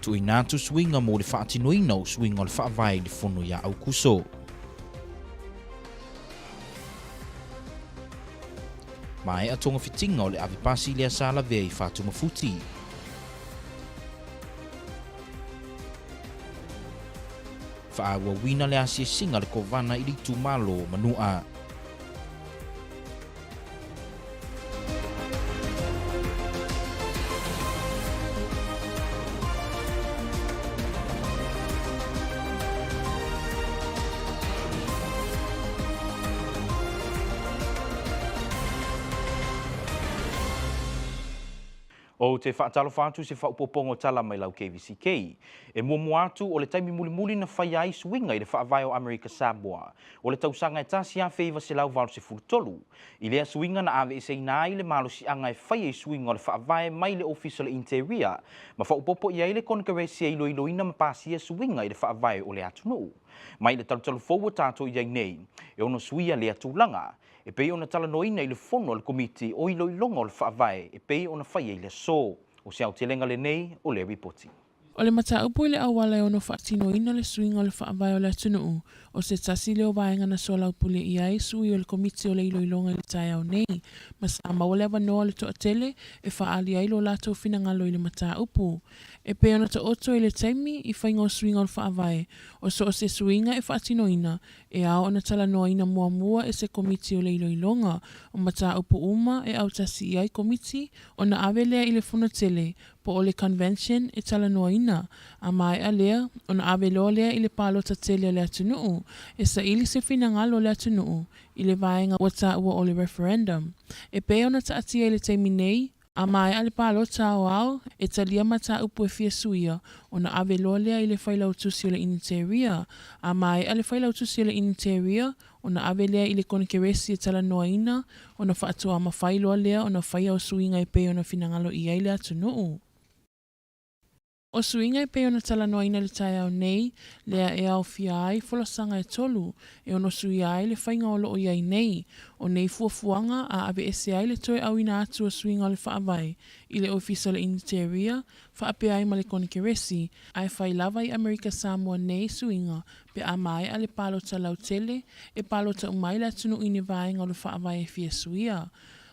Tu inatu swinga mo le whaatinoina o swinga o le whaavai le fono ia au kuso. Mai atonga fitinga o le avipasi le asala vea I whātunga futi. Whaawa wina le asia singa le kovana I li tumalo manua. O te whaatalo whātu se whaupopongo tala mai lau Kvzktv. E mua atu o le taimi muli na whai ai swinga I le whaavai o Amerika Samoa. O le tausanga e tasi a wheiva se lau valu se fulutolu. I lea swinga na ave se ina ai le malo si anga e whai ai swinga o le whaavai mai le official interior. Ma whaupopo I ai le konkaresi ai loiloina mapasia swinga I le whaavai o le atunu. Mai le talutalu fōua tātou I ai nei. E ono suia le atulanga. E pei ona talanoina I le fono o le komiti o iloilonga o le whaavai e pei ona whai ai le so. O se au te lenga le nei o le ripoti. O le mataupu I le awala e ono whaatinoina le swinga o le whaavai o le atunuu. O se tasi leo vaenga na sola upule I ai sui o le komiti o le iloilonga I le tai au nei. Mas ama o le awanoa le toa tele e whaali ai lo lato finangalo I le mataupu. E pe ona ta oto I le taimi I whainga o swinga o le whaavai. O so o se swinga e whaatinoina e ao ona tala noa ina mua e se komiti o le iloilonga. O mataupu uma e au tasi I ai komiti o na avelea I le fono tele po o le convention e tala noa ina. A mai a lea o na avelea lea I le palota tele le atunuu. E sa ili se finangalo le atunuu I le vaenga wata ua o le referendum. E pe ona ta atia I le taimi nei a mai ale palo tau au e talia mata upu e fia suia o na ave lolea I le whailau tusi o le interior. A mai ale whailau tusi o le interior o na ave lea I le konkeresi e tala noa ina o na whaatua ma whailoa lea o na whaia o suinga e pe o na finangalo I ai le atunuu. O suinga e pe ona tala noa ina le tai au nei, lea e au fia ai folosanga e tolu, e ono sui ai le whainga o loo iai nei, o nei fuafuanga a ave ese ai le toi au ina atu o suinga o le whaavai, I le ofisa le interior, whaape ai ma le konkeresi, ai whai lava I Amerika Samoa nei suinga, pe a mai a le palota lautele, e palota umai le atunu ini vaenga o le whaavai e fia suia.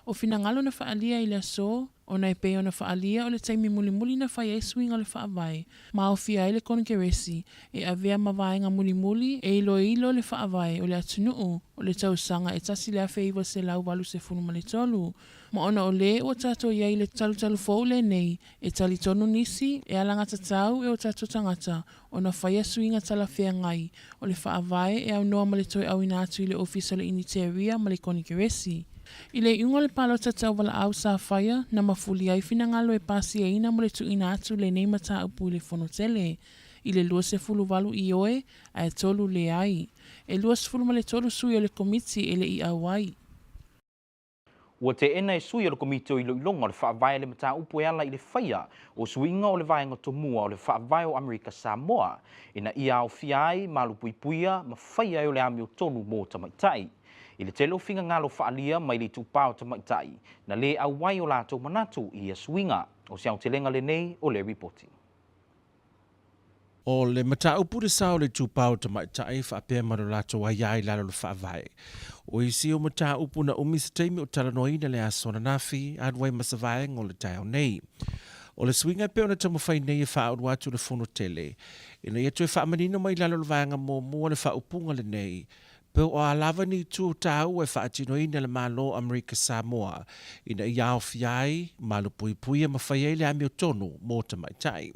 O finangalo na whaalia I le so, o na pe ona whaalia o le taimi muli na whai e swinga o le whaavai. Ma o fia I le konkeresi, e avea mawaenga muli e ilo le whaavai o le atunuu, o le tausanga e tasi lea feiva se lau walu se funu ma le tolu. Ma ona o le o tato iai le talu fau le nei, e tali tonu nisi, e alanga tatau e o tato tangata, o na whai a swinga tala whea ngai, o le whaavai e au noa ma le toi au ina atu I le ofisa le initeria ma le konkeresi. I le iunga le palo tatau wala au sa whaia na mafuli ai finangalo e pasi e ina mo le tu ina atu le nei mata upu I le fono tele. I le lua se fulu walu I oe a e tolu le ai. E lua se fulu ma le tolu sui o le komiti e le I au ai. Ua te ena e sui o le komiti o iloilonga o le whaavai le mata upu e ala I le whaia o suinga o le vaenga tomua o le whaavai o Amerika Samoa. Ina I au fiai, malu puipuia, ma whaia o le ami o tonu mō tamaitai. I le telo finga ngalo whaalia mai le tupao tamaitai, na le au wai o lato manatu I a swinga, o siau te lenga le nei o le reporting. O le mataupu le sao le tupao tamaitai whaapea maro lato waiai lalo le whaavai. O isi o mataupu na umisateimi o talanoina le asona nafi, adwai masavaeng o le taiao nei. O le swinga pe ona tamawhai nei e whaau watu le fono tele. Ina ia e whaamanino mai lalo le vaenga mō mua le whaupunga le nei. Peo o alava ni tu tau e whaatino ina le malo Amerika Samoa. Ina iau fiai, malo puipuia ma whaiei le ami o tonu mō tamaitai.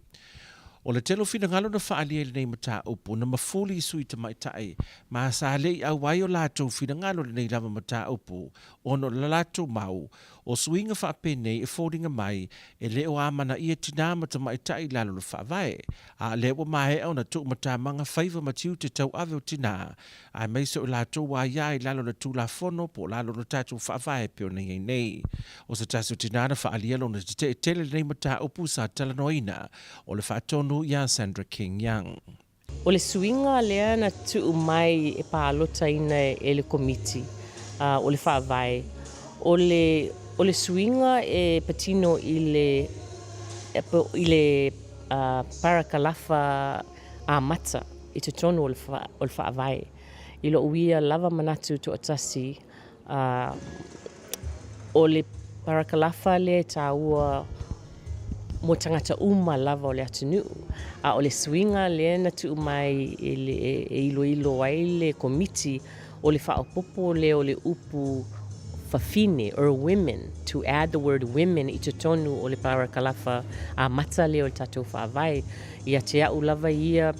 O le telo fina ngalo na whaalia le nei mata upu na mafuli sui tamaitai. Ma sa lei au wai o lato fina ngalo le nei lava mata upu. Ono la lato mau. O swinga whaapene e fōringa mai e leo amana ia tinama tamaitai lalo le whaavai. A leo mai au na tuk mata manga whaiva matiu te tau ave o tina. Ai meise o lato waiai lalo na tula fono po lalo na tatu whaavai peo nei nei. O sa tasu tinana whaalia lo na te tele le nei mata upu sa talanoina. O le whaatonu ia Sandra King Young. O le swinga lea na tu mai e paalota ina e le komiti o le whaavai. O le swinga e patino i le parakalafa a mata I te tonu o le whaavai. I lo uia lava manatu to atasi o le parakalafa le taua mo tangata uma lava o le atunu. A o le swinga le na tu mai e ilo ai le komiti o le whaopopo le o le upu fafine or women, to add the word women I te tonu o le parakalafa a mata le o le tatou whaavai. Ia te au lava ia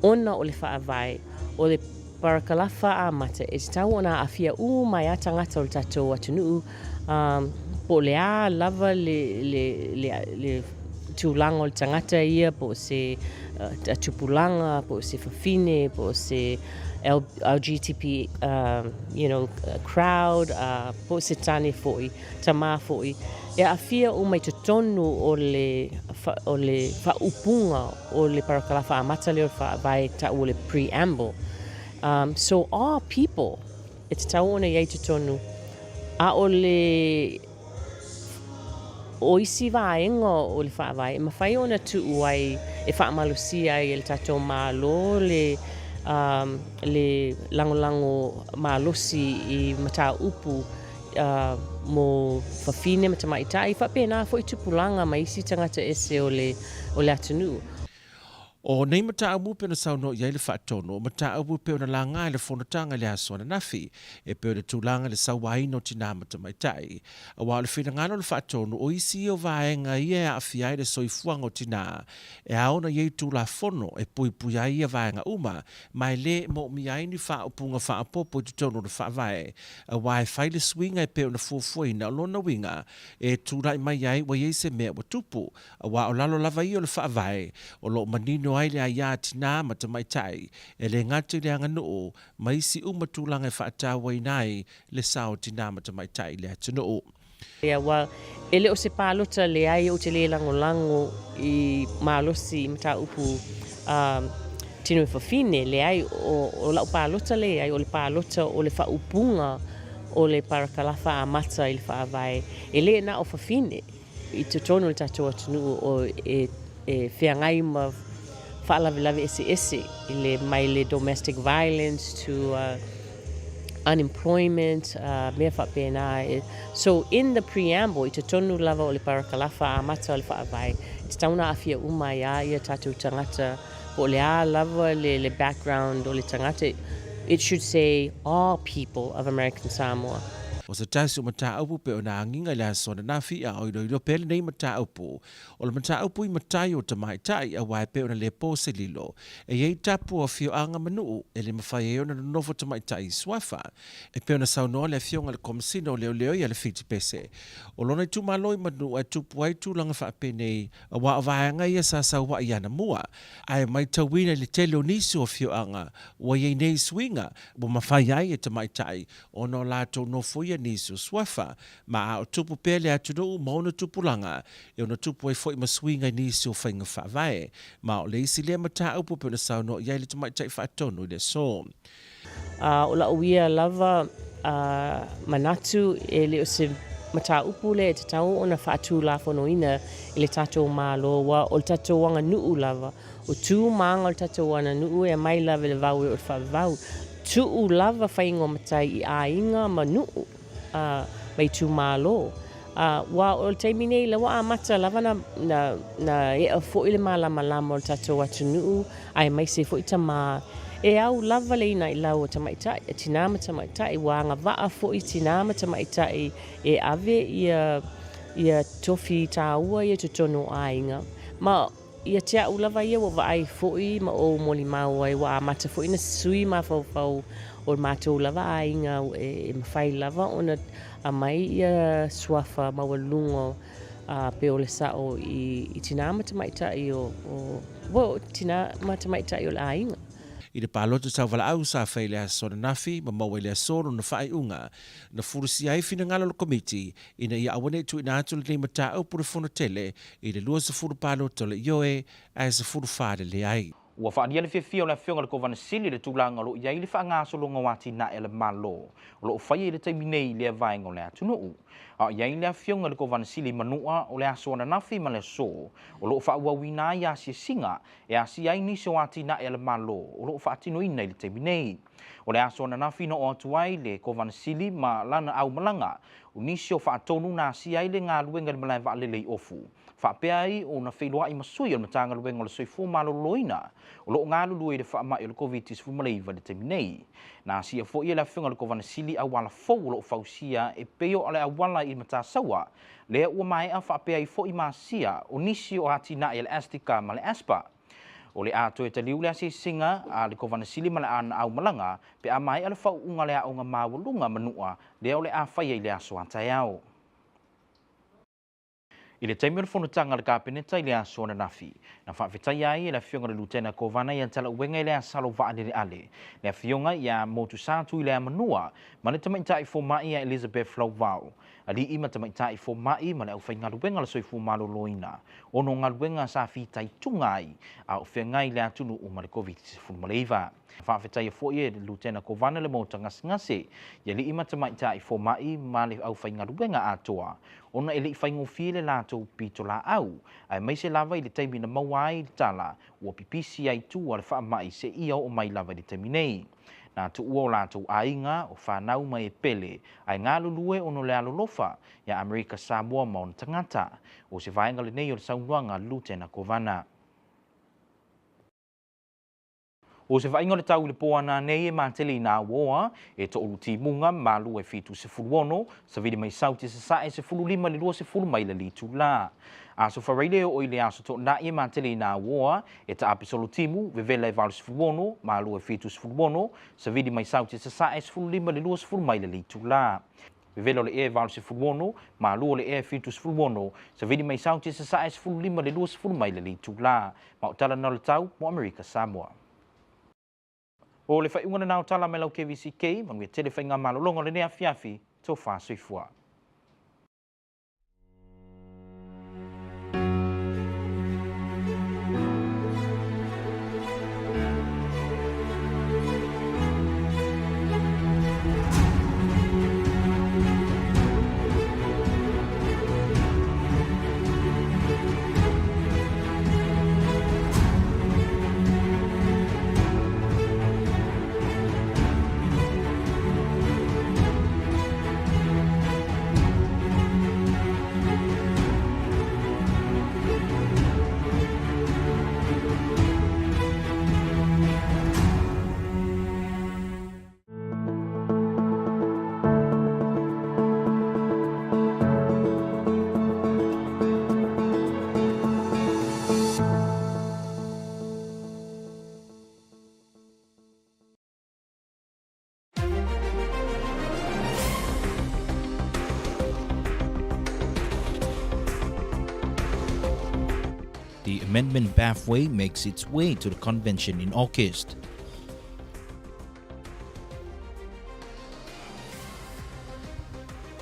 ona o le whaavai o le parakalafa a mata e te tau ona awhia mai a tangata o le tatou atunu po le a lava le tūlanga o le tangata ia po se tupulanga, po se whawhine, po se LGTB crowd, po se tane foi, tamā foi. E awhia mai te tonu o le whaupunga o le parakalafa a mata leo vai ta o le preamble. So all people, e te tau ona iei te tonu, a o le o isi vaenga o le whaavai, e mawhai ona tu uai e whaamalusia ai e le tatou mālo le langolango mālosi I mata upu mo whawhine mata maitai, whapena fo I tupulanga mai isi tangata ese o le atunu. O nei mata amu pe na sauno ia le whaatono, mata amu pe na langa le whonatanga le aswana nafi, e pe le tūlanga le sawai no tina mata mai tai. A wā le whinangano le whaatono, o isi o vaenga ia a whiai le soifuanga o tina, e aona iei tūla whono, e pui pui ai a vaenga uma, mai le mo miai ni whaopunga whaapopo I tutono le whaavae. A wā e whai le swinga e pe na fuafuina o lona winga, e tūrai mai ai wa iei se mea wa tupu, a wā o lalo lava I o le whaavae, o lo manino ai le aia tina mata mai tai, e le ngati le anga noo, mai si umatulanga e whaatawa inai le sao tina mata mai tai le atunoo. Ia wa, ele o se pālota le ai o te le lango I mālosi I mata upu tino I whawhine, le ai o lau pālota le ai o le pālota o le whaupunga o le parakalafa a mata I le whaavai. E le na o whawhine, I te tono le tatou atunu o e whiangai ma whaalawe ese I le mai le domestic violence to unemployment, mea whapena. So in the preamble, I te tonu lava o le parakalafa a mata o le whaavai, I te tauna awhia umai a ia tatou tangata, o le a lava le background o le tangata, it should say all people of American Samoa. O se taisi o mata upu pe o na anginga le asona nafi a oiro iro pele nei mata upu. O le mata upu I matai o tamai tai a wai pe o na le po se lilo. E iei tapu o fio anga manu e le mawhai e o na novo tamai tai swafa. E pe o na saunoa le fionga le komsino leo leo I a le fiti pese. O lona I tumaloi manu e tupu ai tūlanga whaape nei a wa avaanga ia sa sa wa iana mua. Ai mai tawina le tele o nisu o fio anga wa iei nei swinga bo mawhai ai e tamai tai o no lato no fuia nisu swafa ma o tupu pele atu no mauna tupulanga e ona tupu ai foi maswinga nisu whainga whaavae ma o le isi lea mata upu pe na sauno iai le tamai tai whaatono le so. O la uia lava manatu e le o se mata upu le te tau ona whaatu la whanoina I le tatou mālo wa o le tatou wanga nuu lava o tū maanga o le tatou wana nuu e mai lava le vau e o le whaavau tuu lava whaingo matai I a inga ma nuu mai tū mālo. Wa o le taimi nei la wa a mata lava na e a fo I le malama lama o le tatou atu nuu ai mai se fo I tamā e au lava le ina I lau o tamaitai e tinama tamaitai wa anga waa fo I tinama tamaitai e ave ia tofi tāua ia tutono a inga ma ia te au lava ia wa ai fo I ma o moli mau ai wa a mata fo I na sui ma fau o le mātou lava a inga e mawhai lava ona a mai ia swafa mawalungo pe o le sao I tina matamaitai o tina matamaitai o le a inga. I le pālota tau wala au sa whai lea sona nafi ma maua lea soro na whai unga na furusi ai fina ngala lo komiti ina ia awane tu ina atu le nei mata au pura whona tele I le lua sa furu pālota le ioe ai sa furu whare le ai. ua whaadia le whiawhia o le whionga le kovana sili le tūlanga lo iai le whaangaso lo ngawati na e le malo. O lo whaia le taimi nei le vaenga o le atunuu. A iai le whionga le kovana sili manua o le aso na nafi ma le so. O lo whaauawina i asi singa e asi ai nisi o ati na e le malo. O lo whaatino ina i le taimi nei. O le aso na nafi no o atuai le kovana sili ma lana au malanga. O nisi o whaatonu na asi ai le ngā luenga le malai vaalelei ofu. Whaapea ai o na whailoa i masui o le matanga luenga le soifua malo loina. O lo ngā lulu i le whaamai o le COVID-19 maleiva le temi nei. Na sia fo i le whiunga le kovana sili au wala fau o lo fausia e peo ale au wala i mata sawa. Lea ua mai a whaapea i fo i masia o nisi o hati na i le astika ma le aspa. O le ato e taliu le asi singa a le kovana sili ma le ana au malanga pe a mai ale fau unga le a unga mawalunga manua lea o le a whaia i le aso antai au. I le taimi o le whanutanga le kāpeneta i le aso na nafi. Na whaafetai ai e le whionga le lutena kovana i antala uenga i le asalo vaane le ale. Le whionga i a motu sātu i le manua ma le tamaitai fo mai a Elizabeth Lauvau. Ali i ma tamaitai fo mai ma le au whai ngaluenga le soifu malo loina. Ono ngaluenga sa whitai tungai a o whengai le atunu o ma le COVID-19 maleiva. Whaafetai fo i le lutena kovana le mota ngase. I li i ma tamaitai fo mai ma le au whai ngaluenga atoa. Ona ele i whaingofi le lātou pito la au, ai mai se lava i le taimi na mawai le tala, ua pipisi ai tu a le whaamai se ia o mai lava le taimi nei. Nā tu ua o lātou ainga o whanau mai e pele, ai ngā lulue ono le alolofa, ia Amerika Samoa mauna tangata, o se vaenga le nei o le saunuanga lutena kovana. O se whainga le tau le poana nei e mātele i nā woa, e to olu munga malu e fitu se fuluono, sa vidi mai sauti se sae se fulu lima le lua se fulu mai le litu la. Aso whareile o ile aso to na i mātele i nā woa, e ta apisolo timu, vevela e valu se fuluono, malu e fitu se fuluono, sa vidi mai sauti se sae se fulu lima le lua se fulu mai le litu la. Vevela le e valu se fuluono, malu le e fitu se fuluono, sa vidi mai sauti se sae se fulu lima le lua se fulu mai le litu la. Mautala na le tau, mo Amerika Samoa. O le whaiunga na nao tala me lau KVCK, mangu e tele whainga malolongo le nea fiafi, tō wha soifua. The amendment pathway makes its way to the convention in August.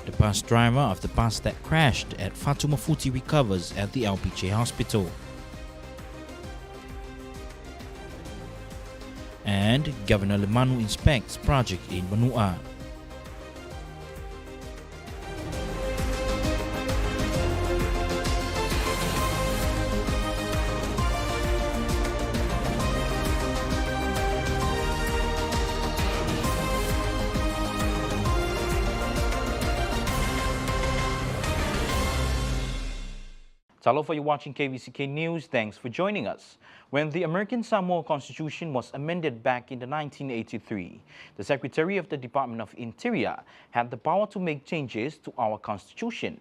The bus driver of the bus that crashed at Fatumafuti recovers at the LBJ hospital. And Governor Lemanu inspects project in Manua. Talofa, you're watching KVCK News. Thanks for joining us. When the American Samoa Constitution was amended back in 1983, the Secretary of the Department of Interior had the power to make changes to our Constitution.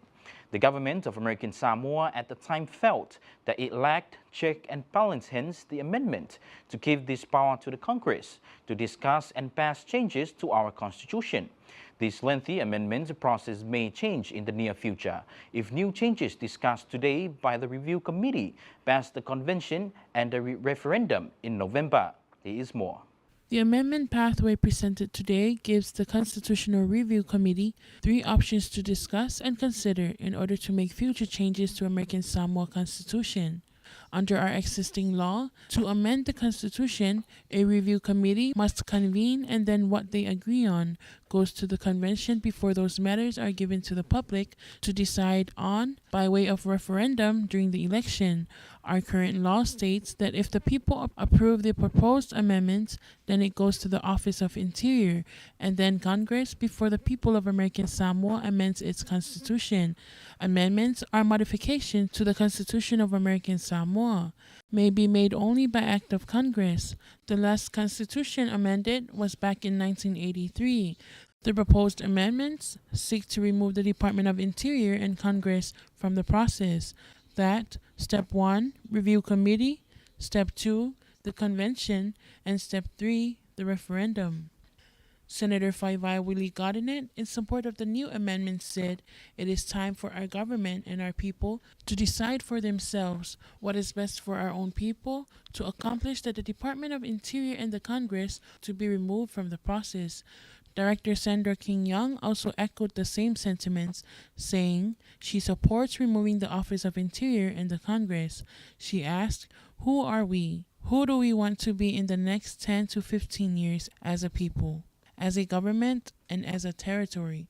The government of American Samoa at the time felt that it lacked check and balance, hence the amendment to give this power to the Congress to discuss and pass changes to our Constitution. This lengthy amendment process may change in the near future if new changes discussed today by the review committee pass the convention and the referendum in November. There is more. The amendment pathway presented today gives the Constitutional Review Committee 3 options to discuss and consider in order to make future changes to American Samoa Constitution. under our existing law. To amend the Constitution, a review committee must convene, and then what they agree on goes to the convention before those matters are given to the public to decide on by way of referendum during the election. Our current law states that if the people approve the proposed amendments, then it goes to the Office of Interior, and then Congress, before the people of American Samoa, amends its constitution. Amendments are modifications to the Constitution of American Samoa, may be made only by act of Congress. The last constitution amended was back in 1983. The proposed amendments seek to remove the Department of Interior and Congress from the process. That, Step 1, Review Committee, Step 2, the Convention, and Step 3, the referendum. Senator Faivai Willie Gardiner, in support of the new amendment, said, "It is time for our government and our people to decide for themselves what is best for our own people to accomplish that the Department of Interior and the Congress to be removed from the process." Director Sandra King-Young also echoed the same sentiments, saying she supports removing the Office of Interior and the Congress. She asked, "Who are we? Who do we want to be in the next 10 to 15 years as a people, as a government, and as a territory?"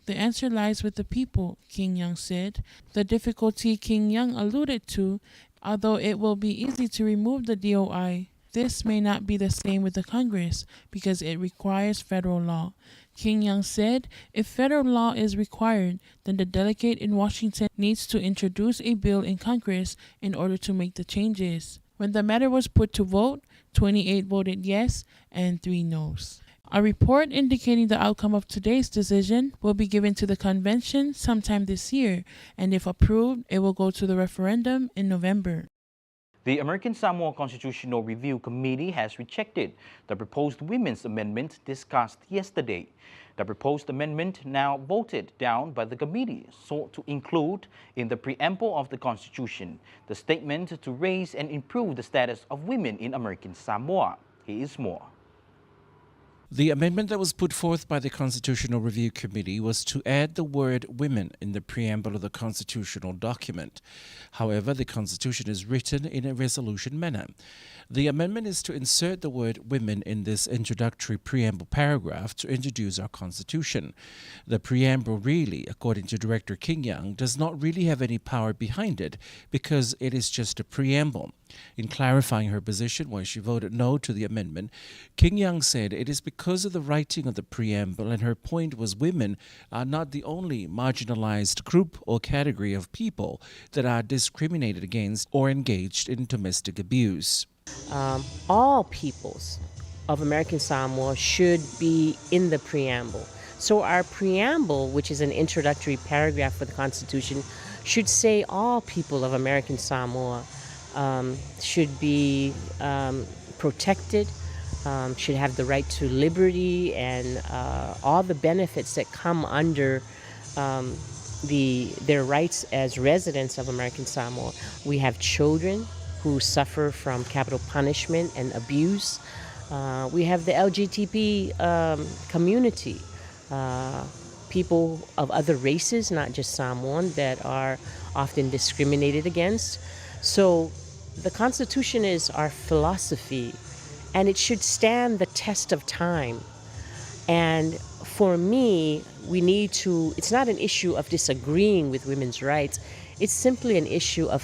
The answer lies with the people, King-Young said. The difficulty King-Young alluded to, although it will be easy to remove the DOI, this may not be the same with the Congress because it requires federal law. King-Young said, if federal law is required, then the delegate in Washington needs to introduce a bill in Congress in order to make the changes. When the matter was put to vote, 28 voted yes and 3 noes. A report indicating the outcome of today's decision will be given to the convention sometime this year, and if approved, it will go to the referendum in November. The American Samoa Constitutional Review Committee has rejected the proposed Women's Amendment discussed yesterday. The proposed amendment, now voted down by the committee, sought to include in the preamble of the Constitution the statement to raise and improve the status of women in American Samoa. Here is more. The amendment that was put forth by the Constitutional Review Committee was to add the word women in the preamble of the constitutional document. However, the Constitution is written in a resolution manner. The amendment is to insert the word women in this introductory preamble paragraph to introduce our Constitution. The preamble really, according to Director King-Young, does not really have any power behind it because it is just a preamble. In clarifying her position why she voted no to the amendment, King-Young said it is because of the writing of the preamble, and her point was women are not the only marginalized group or category of people that are discriminated against or engaged in domestic abuse. All peoples of American Samoa should be in the preamble. So our preamble, which is an introductory paragraph for the Constitution, should say all people of American Samoa should be protected, should have the right to liberty and all the benefits that come under their rights as residents of American Samoa. We have children who suffer from capital punishment and abuse. We have the LGBT community, people of other races, not just Samoan, that are often discriminated against. So the Constitution is our philosophy, and it should stand the test of time. And for me, it's not an issue of disagreeing with women's rights. It's simply an issue of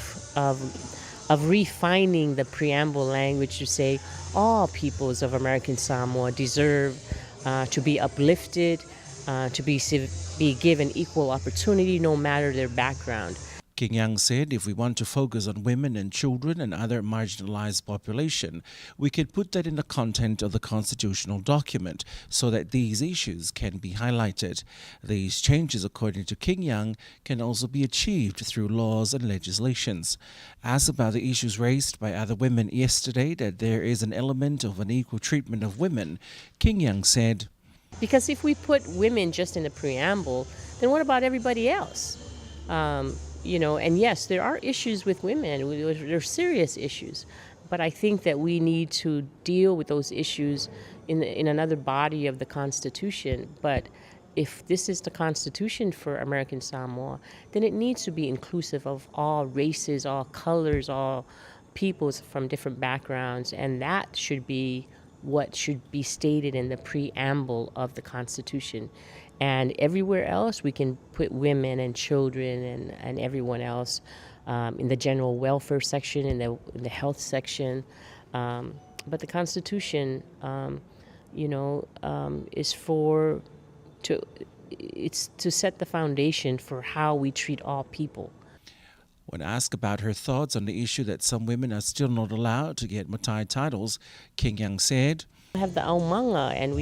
refining the preamble language to say all peoples of American Samoa deserve to be uplifted, to be given equal opportunity no matter their background. King-Young said if we want to focus on women and children and other marginalized population, we could put that in the content of the constitutional document so that these issues can be highlighted. These changes, according to King-Young, can also be achieved through laws and legislations. Asked about the issues raised by other women yesterday, that there is an element of unequal treatment of women, King-Young said, because if we put women just in the preamble, then what about everybody else? And yes, there are issues with women. There are serious issues. But I think that we need to deal with those issues in another body of the Constitution. But if this is the Constitution for American Samoa, then it needs to be inclusive of all races, all colors, all peoples from different backgrounds, and that should be what should be stated in the preamble of the Constitution. And everywhere else, we can put women and children and everyone else in the general welfare section, in the health section. But the Constitution, is it's to set the foundation for how we treat all people. When asked about her thoughts on the issue that some women are still not allowed to get Matai titles, King Young said, We have the aumanga, and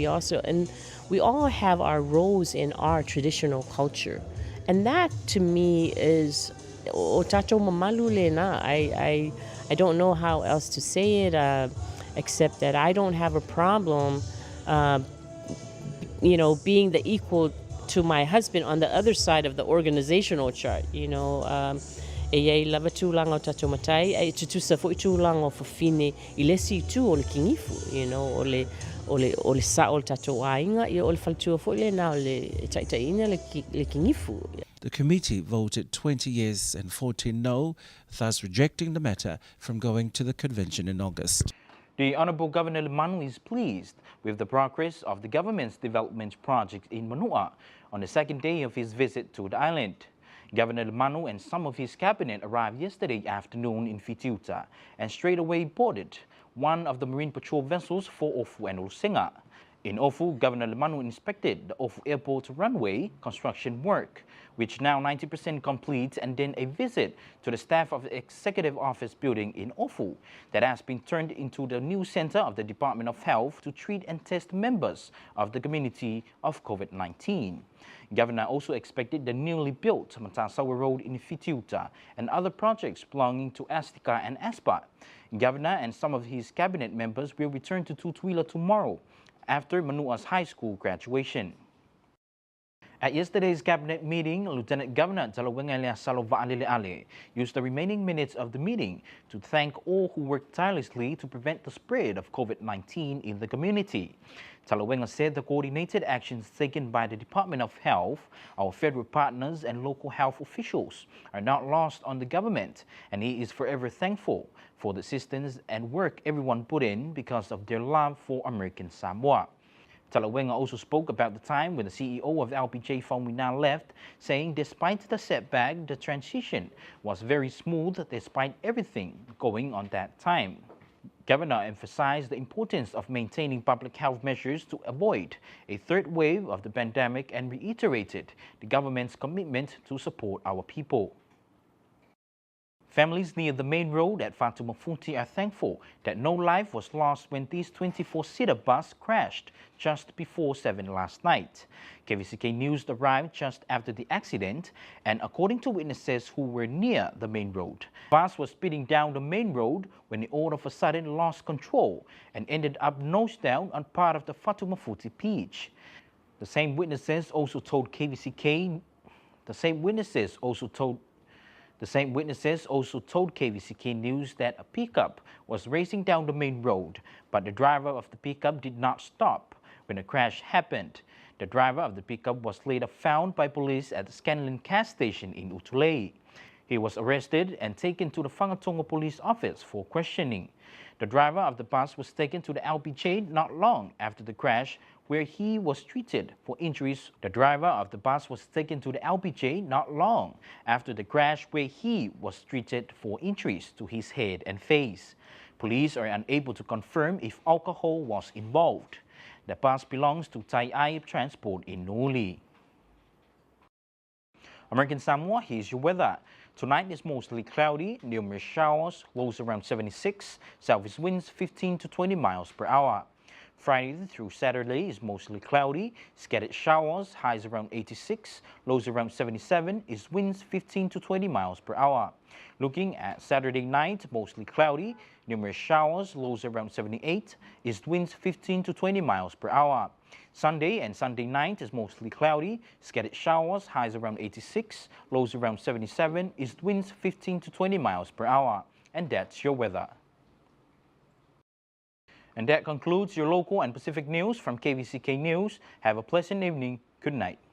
we all have our roles in our traditional culture, and that to me is o tatou mamalu le na. I don't know how else to say it, except that I don't have a problem, being the equal to my husband on the other side of the organizational chart. E iai lava tūlanga o tatou matai, e tutusa fo I tūlanga o whawhine I lesi tū o le kingifu, o le sa o le tatou ainga, I o le whaltua fo le na o le taitaina le kingifu. The committee voted 20 yes and 14 no, thus rejecting the matter from going to the convention in August. The Honourable Governor Lemanu is pleased with the progress of the government's development project in Manua on the second day of his visit to the island. Governor Lemanu and some of his cabinet arrived yesterday afternoon in Kvzktv and straight away boarded one of the Marine Patrol vessels for Ofu and Ulusenga. In Ofu, Governor Lemanu inspected the Ofu Airport runway construction work, which now 90% complete, and then a visit to the staff of the Executive Office building in Ofu that has been turned into the new center of the Department of Health to treat and test members of the community of COVID-19. Governor also expected the newly built Matasawa Road in Kvzktv and other projects belonging to Astika and Aspat. Governor and some of his cabinet members will return to Tutuila tomorrow after Manua's high school graduation. At yesterday's cabinet meeting, Lieutenant Governor Jalawengele Salova'alele'ale used the remaining minutes of the meeting to thank all who worked tirelessly to prevent the spread of COVID-19 in the community. Jalawengele said the coordinated actions taken by the Department of Health, our federal partners and local health officials are not lost on the government, and he is forever thankful for the assistance and work everyone put in because of their love for American Samoa. Talawengele also spoke about the time when the CEO of LPJ Faumina left, saying despite the setback, the transition was very smooth despite everything going on that time. Governor emphasized the importance of maintaining public health measures to avoid a third wave of the pandemic and reiterated the government's commitment to support our people. Families near the main road at Fatu Mafuti are thankful that no life was lost when this 24-seater bus crashed just before 7 last night. KVCK News arrived just after the accident, and according to witnesses who were near the main road, the bus was speeding down the main road when it all of a sudden lost control and ended up nose down on part of the Fatu Mafuti beach. The same witnesses also told KVCK News that a pickup was racing down the main road, but the driver of the pickup did not stop when the crash happened. The driver of the pickup was later found by police at the Scanlon gas station in Utulei. He was arrested and taken to the Whangatonga police office for questioning. The driver of the bus was taken to the LPJ not long after the crash, where he was treated for injuries. The driver of the bus was taken to the LPJ not long after the crash, where he was treated for injuries to his head and face. Police are unable to confirm if alcohol was involved. The bus belongs to Tai Ai Transport in Nuli. American Samoa, here's your weather. Tonight is mostly cloudy, numerous showers, lows around 76, southeast winds 15 to 20 miles per hour. Friday through Saturday is mostly cloudy, scattered showers, highs around 86, lows around 77, is winds 15 to 20 miles per hour. Looking at Saturday night, mostly cloudy, numerous showers, lows around 78, is winds 15 to 20 miles per hour. Sunday and Sunday night is mostly cloudy, scattered showers, highs around 86, lows around 77, is winds 15 to 20 miles per hour. And that's your weather. And that concludes your local and Pacific news from KVCK News. Have a pleasant evening. Good night.